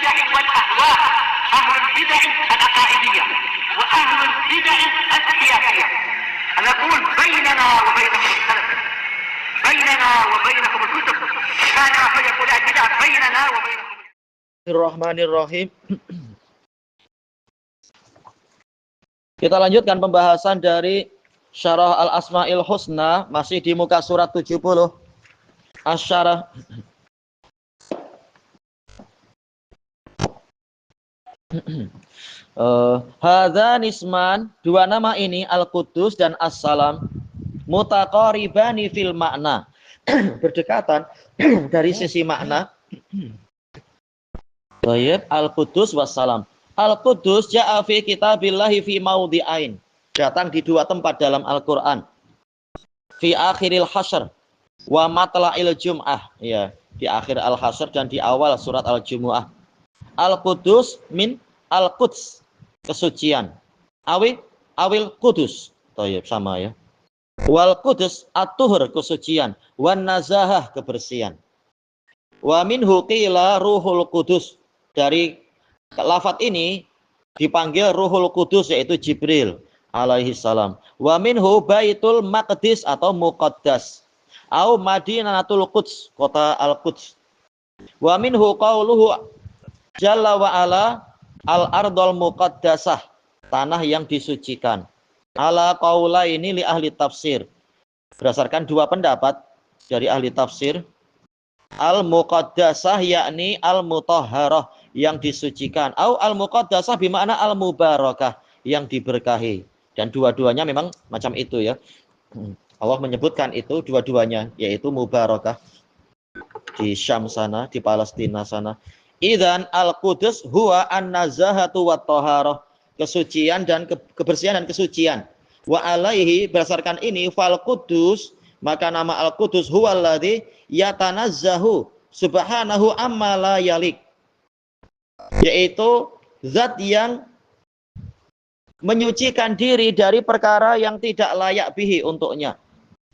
البدع والأهواء، أهل البدع العقائدية وأهل البدع السياسية. نقول بيننا وبينكم السلف، بيننا وبينكم الكتب، كان فيقول البدع بيننا وبينكم. Bismillahirrahmanirrahim. Kita lanjutkan pembahasan dari Syarah Al-Asma'il Husna, masih di muka surat 70. Asyarah. Hadza nisman, dua nama ini Al-Qudus dan As-Salam, mutaqaribani fil makna, berdekatan dari sisi makna. Baik, Al-Qudus wassalam. Al-Qudus ja'a fi kitabillahi fi maudhi'ain. Datang di dua tempat dalam Al-Qur'an. Fi akhiril hasyr wa matla'il jum'ah. Ya, di akhir Al-Hasyr dan di awal surat Al-Jumu'ah. Al-Qudus min Al-Quds, kesucian. Awil Qudus. Baik, sama ya. Wal Qudus at-tuhur, kesucian. Wan nazahah, kebersihan. Wa minhu qila ruhul Qudus. Dari lafadz ini dipanggil Ruhul Qudus, yaitu Jibril alaihi salam. Wa minhu Baitul Maqdis atau Muqaddas, au Madinatul Quds, kota Al-Quds. Wa minhu qauluhu jalla wa ala al-ardul muqaddasah, tanah yang disucikan. Ala qaulaini li ahli tafsir, berdasarkan dua pendapat dari ahli tafsir. Al-muqaddasah yakni al-mutahharah, yang disucikan, au al-muqaddasah bermakna al-mubarakah, yang diberkahi. Dan dua-duanya memang macam itu ya. Allah menyebutkan itu dua-duanya, yaitu mubarakah di Syam sana, di Palestina sana. Idzan al-Qudus huwa an-nazahatu wat taharah, kesucian dan kebersihan dan kesucian. Wa alaihi, berdasarkan ini, fal Qudus, maka nama Al-Qudus huwa alladzi yatanazzahu subhanahu amma la yalik, yaitu zat yang menyucikan diri dari perkara yang tidak layak bihi untuknya.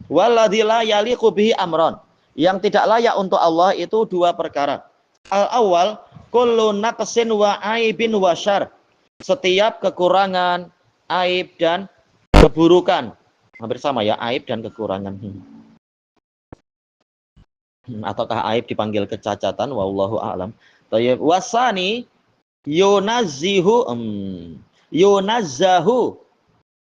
Walladzi la yaliqu bihi amron, yang tidak layak untuk Allah itu dua perkara. Al-awwal kullu naqsin wa aibin wa syarr, setiap kekurangan, aib dan keburukan. Hampir sama ya, aib dan kekurangan. Ataukah aib dipanggil kecacatan, wallahu a'lam. Tayyib. Wasani yunazzahu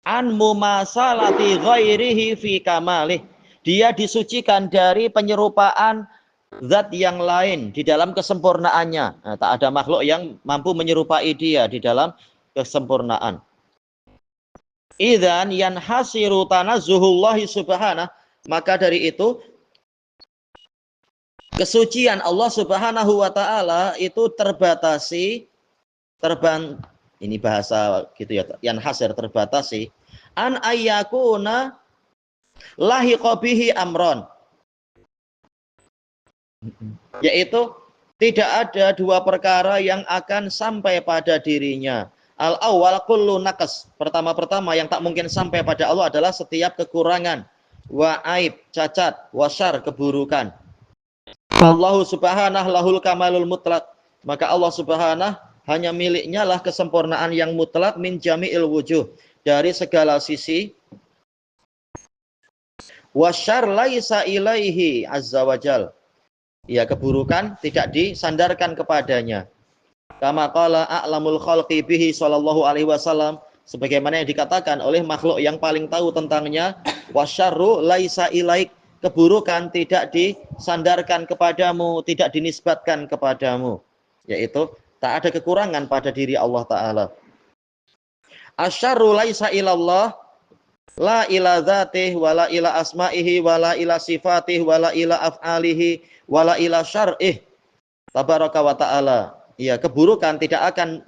an mumasalati ghairihi fi kamalih, dia disucikan dari penyerupaan zat yang lain di dalam kesempurnaannya. Nah, tak ada makhluk yang mampu menyerupai dia di dalam kesempurnaan. Idzan yanhasiru tanazzuhullahi subhanahu, maka dari itu kesucian Allah Subhanahu wa taala itu terbatasi, ini bahasa gitu ya, yanhasir, terbatasi, an ayyakuna lahiqa bihi amron, yaitu tidak ada dua perkara yang akan sampai pada dirinya. Al-awwal kullu naqas, pertama-pertama yang tak mungkin sampai pada Allah adalah setiap kekurangan, wa aib, cacat, wa syarr, keburukan. Allah subhanahu lahul kamalul mutlak, maka Allah subhanahu hanya miliknya lah kesempurnaan yang mutlak min jami'il wujuh, dari segala sisi. Wa syarr laisa ilaihi azza wajal, ya keburukan tidak disandarkan kepadanya. Kama qala a'lamul khalqi bihi sallallahu alaihi wasallam, sebagaimana yang dikatakan oleh makhluk yang paling tahu tentangnya, wasyarru laisa ilaik, keburukan tidak disandarkan kepadamu, tidak dinisbatkan kepadamu, yaitu tak ada kekurangan pada diri Allah taala. Asyarru laisa ilallah, la ila dzatihi wala ila asma'ihi wala ila sifatihi wala ila af'alihi wala ila syar'ih tabaraka wa ta'ala. Ya, keburukan tidak akan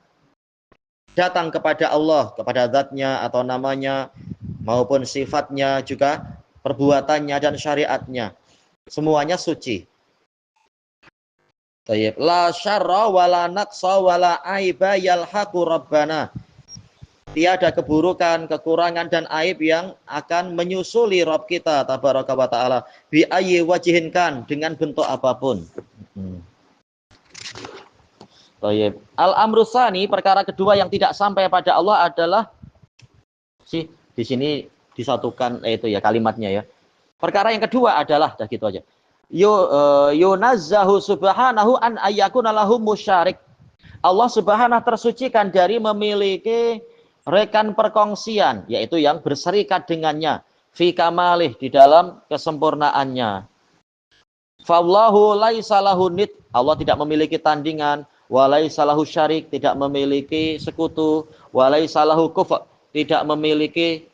datang kepada Allah, kepada zatnya atau namanya, maupun sifatnya, juga perbuatannya dan syariatnya. Semuanya suci. Tayyib. La syarra wala naqsa wala aiba yalhaqu rabbana. Tiada keburukan, kekurangan dan aib yang akan menyusuli Rabb kita tabaraka wa ta'ala, bi ayyi wajhin kan, dengan bentuk apapun. Baik. Al-amru tsani, perkara kedua yang tidak sampai pada Allah adalah di sini disatukan itu ya kalimatnya ya. Perkara yang kedua adalah dah gitu aja. Yunazzahu subhanahu an ayyakuna lahu musyarik. Allah subhanahu tersucikan dari memiliki rekan perkongsian, yaitu yang berserikat dengannya fi kamalih, di dalam kesempurnaannya. Fallahu laisa lahu nid, Allah tidak memiliki tandingan, wa laisa lahu syarik, tidak memiliki sekutu, wa laisa lahu kufu, tidak memiliki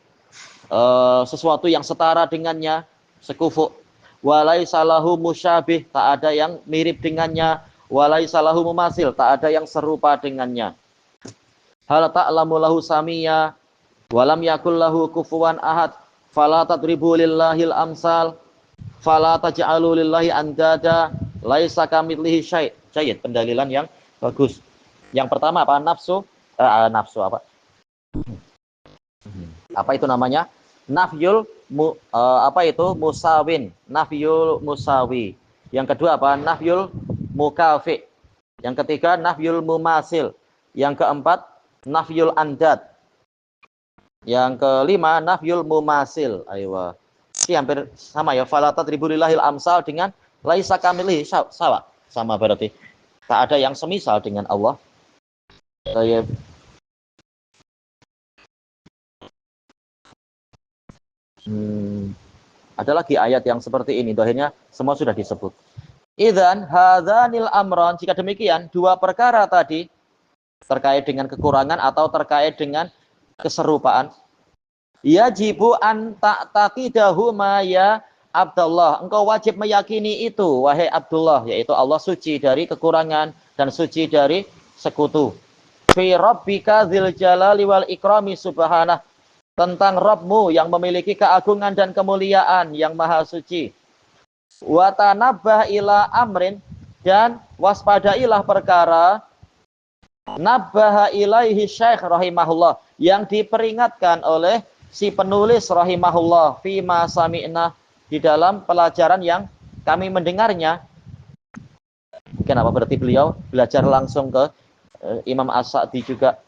sesuatu yang setara dengannya, sekufu. Wa laisa lahu musyabih, tak ada yang mirip dengannya, wa laisa lahu mumasil, tak ada yang serupa dengannya. Hal ta'lamu lahu samiyya wa lam yakul lahu kufuwan ahad, fala tadribu lillahil amsal, fala taj'alu lillahi andada, laisa kamitslihi syai'. Syait, pendalilan yang bagus. Yang pertama apa? Nafsu apa? Apa itu namanya? Nafyul musawin, nafyul musawi. Yang kedua apa? Nafyul mukafi. Yang ketiga nafyul mumasil. Yang keempat nafyul andad. Yang kelima nafyul mumasil. Aywa. Ini hampir sama ya. Fala tadribu lillahil amsal dengan laisa kamitslihi sama berarti. Tak ada yang semisal dengan Allah. Ada lagi ayat yang seperti ini, dohirnya semua sudah disebut. Idzan hadzanil amran, jika demikian dua perkara tadi terkait dengan kekurangan atau terkait dengan keserupaan, yajibu an ta'taqidahu ma ya Abdullah, engkau wajib meyakini itu wahai Abdullah, yaitu Allah suci dari kekurangan dan suci dari sekutu. Fi rabbika dzil jalali wal ikrami subhanah, tentang Rabbmu yang memiliki keagungan dan kemuliaan yang maha suci. Wa tanabbah ila amrin, dan waspadailah perkara nabbaha ilaihi syekh rahimahullah, yang diperingatkan oleh si penulis rahimahullah fima sami'na, di dalam pelajaran yang kami mendengarnya. Mungkin apa berarti beliau belajar langsung ke Imam As-Sa'di juga.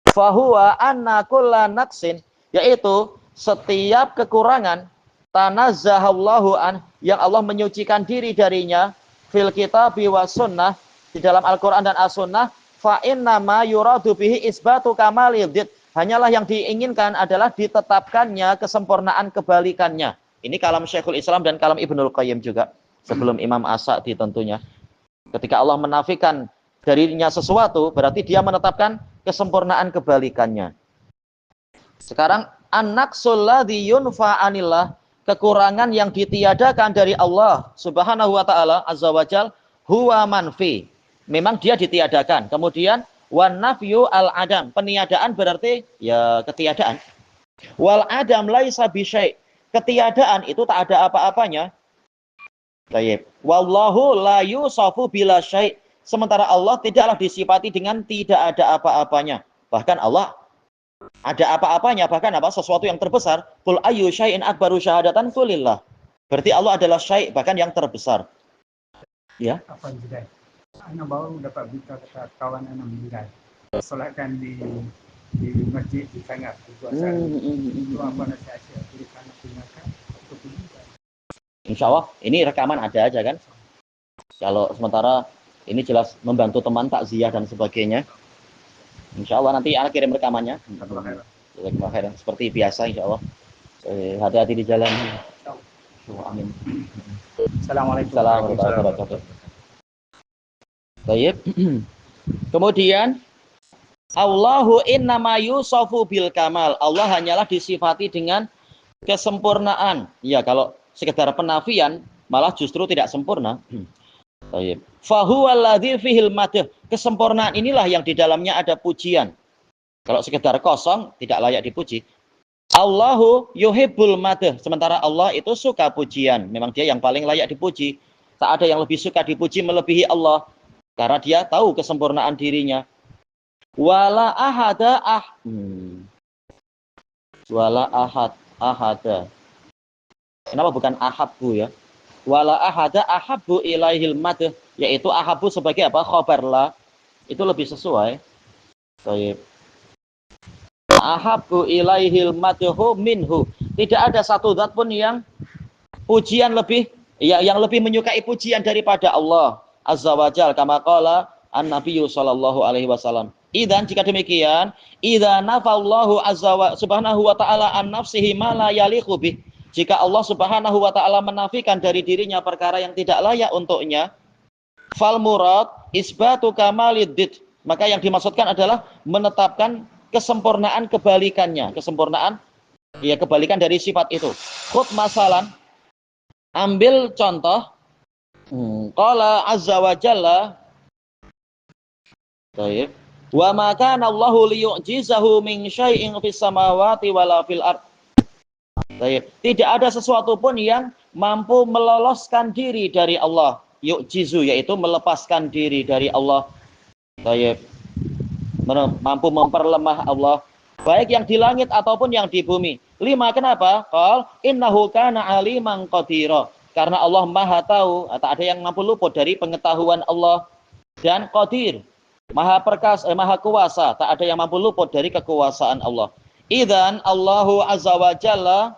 Fahuwa anna kulla naqsin, yaitu setiap kekurangan tanazzahallahu an, yang Allah menyucikan diri darinya, fil kitabi was sunnah, di dalam Al-Qur'an dan As-Sunnah, fa inna ma yuradu bihi isbatu kamalil did, hanyalah yang diinginkan adalah ditetapkannya kesempurnaan kebalikannya. Ini kalam Syekhul Islam dan kalam Ibnul Qayyim juga, sebelum Imam As-Sa'di tentunya. Ketika Allah menafikan darinya sesuatu, berarti dia menetapkan kesempurnaan kebalikannya. Sekarang an-naqsul ladzi yunfa anillah, kekurangan yang ditiadakan dari Allah Subhanahu wa taala azza wajal, huwa manfi, memang dia ditiadakan. Kemudian wan nafyu al adam, peniadaan berarti ya ketiadaan. Wal adam laisa bisyai, ketiadaan itu tak ada apa-apanya. Baik. Wallahu la yusafu bila syai, sementara Allah tidaklah disifati dengan tidak ada apa-apanya. Bahkan Allah ada apa-apanya, bahkan apa, sesuatu yang terbesar. Qul ayyu syai'in akbaru syahadatan qulillah. Berarti Allah adalah syai', bahkan yang terbesar. Ya. Apa juga? Anak baru dapat berita kata kawan anak meninggal. Solatkan di masjid di Sangat. Itu apa nasihat berikan tindakan untuk meninggal. Insya Allah ini rekaman ada aja kan. Kalau sementara ini jelas membantu teman takziah dan sebagainya. Insya Allah nanti anak kirim rekamannya. Seperti biasa insya Allah. Hati-hati di jalan. Amin. Assalamualaikum warahmatullahi wabarakatuh. Baik. Kemudian Allahu innama yusafu bil kamal, Allah hanyalah disifati dengan kesempurnaan. Ya, kalau sekedar penafian malah justru tidak sempurna. Baik. Fahuwaladzi fihil madh, kesempurnaan inilah yang di dalamnya ada pujian. Kalau sekedar kosong tidak layak dipuji. Allahu yuhibbul madh, sementara Allah itu suka pujian. Memang dia yang paling layak dipuji. Tak ada yang lebih suka dipuji melebihi Allah, karena dia tahu kesempurnaan dirinya. Wala ahada wala ahada. Kenapa bukan ahabbu ya? Wala ahada ahabbu ilaihil madh, yaitu ahabbu sebagai apa? Khabar la. Itu lebih sesuai. Baik. Ahabbu ilaihil madhu minhu. Tidak ada satu zat pun yang pujian lebih yang lebih menyukai pujian daripada Allah Azza wa Jalla, kama qala an-nabiyyu sallallahu alaihi wasallam. Idzan, jika demikian, idza nafallahu azza wa subhanahu wa ta'ala an nafsihi ma la yaliqu bih. Jika Allah Subhanahu wa ta'ala menafikan dari dirinya perkara yang tidak layak untuknya, fal murad isbatu kamaliddid. Maka yang dimaksudkan adalah menetapkan kesempurnaan kebalikannya, kesempurnaan ya kebalikan dari sifat itu. Khud masalan, ambil contoh, qala azza wa jalla, baik, wa ma kana Allahu liyu'jizahu min syai'in fis samawati wala fil ard. Baik, tidak ada sesuatu pun yang mampu meloloskan diri dari Allah. Yu'jizu yaitu melepaskan diri dari Allah. Baik, mampu memperlemah Allah, baik yang di langit ataupun yang di bumi. 5, kenapa? Qal innahu kana aliman qadira. Karena Allah Maha tahu, tak ada yang mampu luput dari pengetahuan Allah, dan qadir, Maha perkasa, Maha kuasa, tak ada yang mampu luput dari kekuasaan Allah. Idzan Allahu azza wa jalla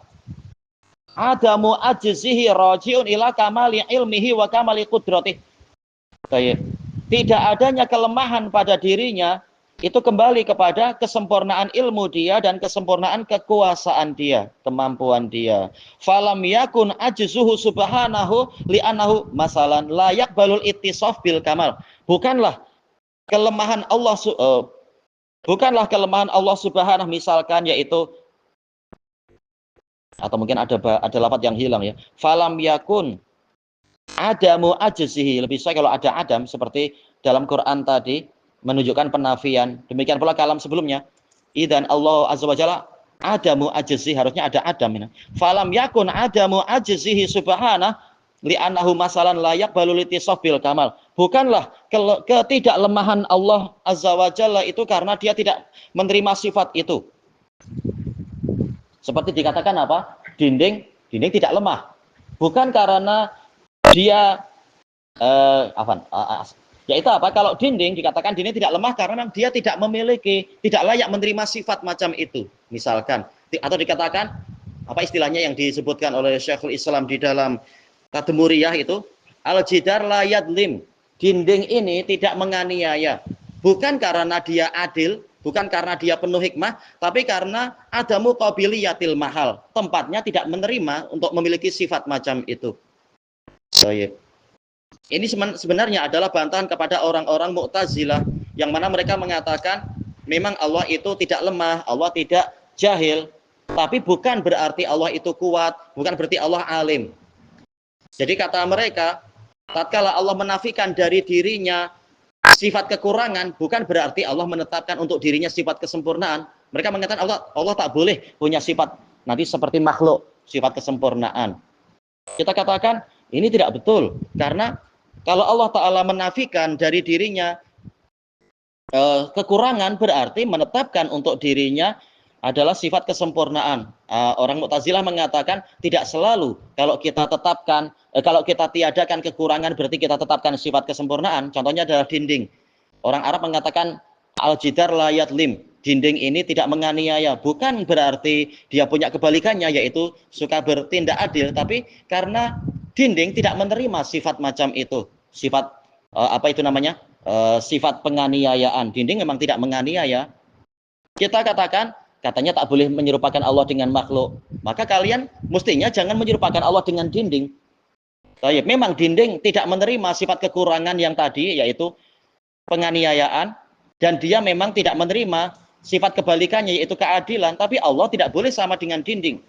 adamu ajzihi raji'un ila kamali ilmihi wa kamali qudratihi. Baik. Tidak adanya kelemahan pada dirinya itu kembali kepada kesempurnaan ilmu dia dan kesempurnaan kekuasaan dia, kemampuan dia. Falam yakun ajzuhu subhanahu li'annahu masalan la yaqbalul ittisaf bil kamal. Bukanlah kelemahan Allah Subhanahu misalkan, yaitu, atau mungkin ada lafaz yang hilang ya. Falam yakun adamu ajzihi, lebih sesuai kalau ada adam seperti dalam Quran tadi menunjukkan penafian. Demikian pula kalam sebelumnya. Idzan Allah azza wa jalla adamu ajzihi, harusnya ada adam. Falam yakun adamu ajzihi subhana li'annahu masalan layak balulittisaf bil kamal. Bukanlah ketidaklemah Allah azza wa jalla itu karena dia tidak menerima sifat itu. Seperti dikatakan apa? Dinding tidak lemah. Bukan karena dia yaitu apa? Kalau dinding dikatakan dinding tidak lemah karena memang dia tidak layak menerima sifat macam itu. Misalkan, atau dikatakan apa istilahnya yang disebutkan oleh Syekhul Islam di dalam Tadmuriyah itu, al-jidar la yadlim. Dinding ini tidak menganiaya. Bukan karena dia adil, bukan karena dia penuh hikmah, tapi karena adamu qabiliyatil mahal. Tempatnya tidak menerima untuk memiliki sifat macam itu. Baik. Ini sebenarnya adalah bantahan kepada orang-orang Mu'tazilah yang mana mereka mengatakan memang Allah itu tidak lemah, Allah tidak jahil, tapi bukan berarti Allah itu kuat, bukan berarti Allah alim. Jadi kata mereka, tatkala Allah menafikan dari dirinya sifat kekurangan, bukan berarti Allah menetapkan untuk dirinya sifat kesempurnaan. Mereka mengatakan Allah tak boleh punya sifat nanti seperti makhluk, sifat kesempurnaan. Kita katakan ini tidak betul, karena kalau Allah Ta'ala menafikan dari dirinya kekurangan, berarti menetapkan untuk dirinya adalah sifat kesempurnaan. Orang Mu'tazilah mengatakan tidak selalu kalau kita tetapkan, kalau kita tiadakan kekurangan berarti kita tetapkan sifat kesempurnaan. Contohnya adalah dinding. Orang Arab mengatakan al-jidar la yadlim. Dinding ini tidak menganiaya. Bukan berarti dia punya kebalikannya, yaitu suka bertindak adil, tapi karena dinding tidak menerima sifat macam itu. Sifat sifat penganiayaan. Dinding memang tidak menganiaya. Kita katakan katanya tak boleh menyerupakan Allah dengan makhluk. Maka kalian mestinya jangan menyerupakan Allah dengan dinding. Memang dinding tidak menerima sifat kekurangan yang tadi, yaitu penganiayaan, dan dia memang tidak menerima sifat kebalikannya, yaitu keadilan, tapi Allah tidak boleh sama dengan dinding.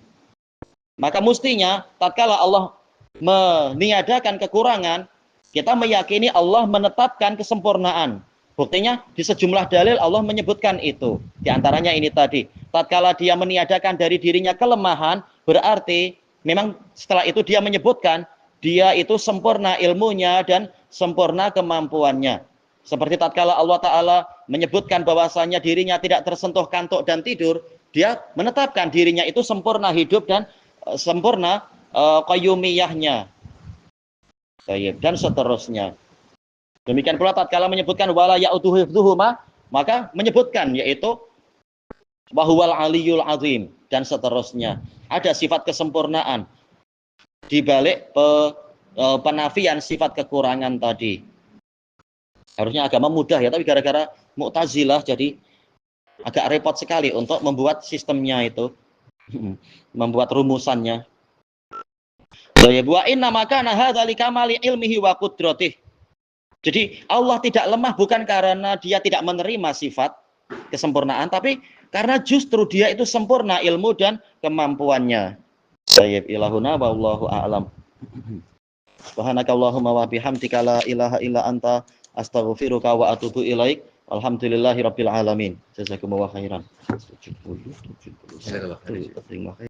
Maka mestinya tatkala Allah meniadakan kekurangan, kita meyakini Allah menetapkan kesempurnaan. Buktinya di sejumlah dalil Allah menyebutkan itu. Di antaranya ini tadi, tatkala dia meniadakan dari dirinya kelemahan, berarti memang setelah itu dia menyebutkan dia itu sempurna ilmunya dan sempurna kemampuannya. Seperti tatkala Allah Ta'ala menyebutkan bahwasanya dirinya tidak tersentuh kantuk dan tidur, dia menetapkan dirinya itu sempurna hidup dan sempurna qayyumiyahnya. Dan seterusnya. Demikian pula tatkala menyebutkan wala ya'uduhu hifdzuhuma, maka menyebutkan yaitu wa huwal aliyul azim dan seterusnya. Ada sifat kesempurnaan di balik penafian sifat kekurangan tadi. Harusnya agama mudah ya, tapi gara-gara Mu'tazilah jadi agak repot sekali untuk membuat sistemnya itu, membuat rumusannya. Wa inna makana hadzal likamali ilmihi wa qudratih. Jadi Allah tidak lemah bukan karena dia tidak menerima sifat kesempurnaan, tapi karena justru dia itu sempurna ilmu dan kemampuannya. Tayyib ilahuna wallahu a'lam. Subhanakallahumma wa bihamdika la ilaha illa anta astaghfiruka wa atubu ilaik. Alhamdulillahirabbil alamin. Jazakumullahu khairan. Terima kasih.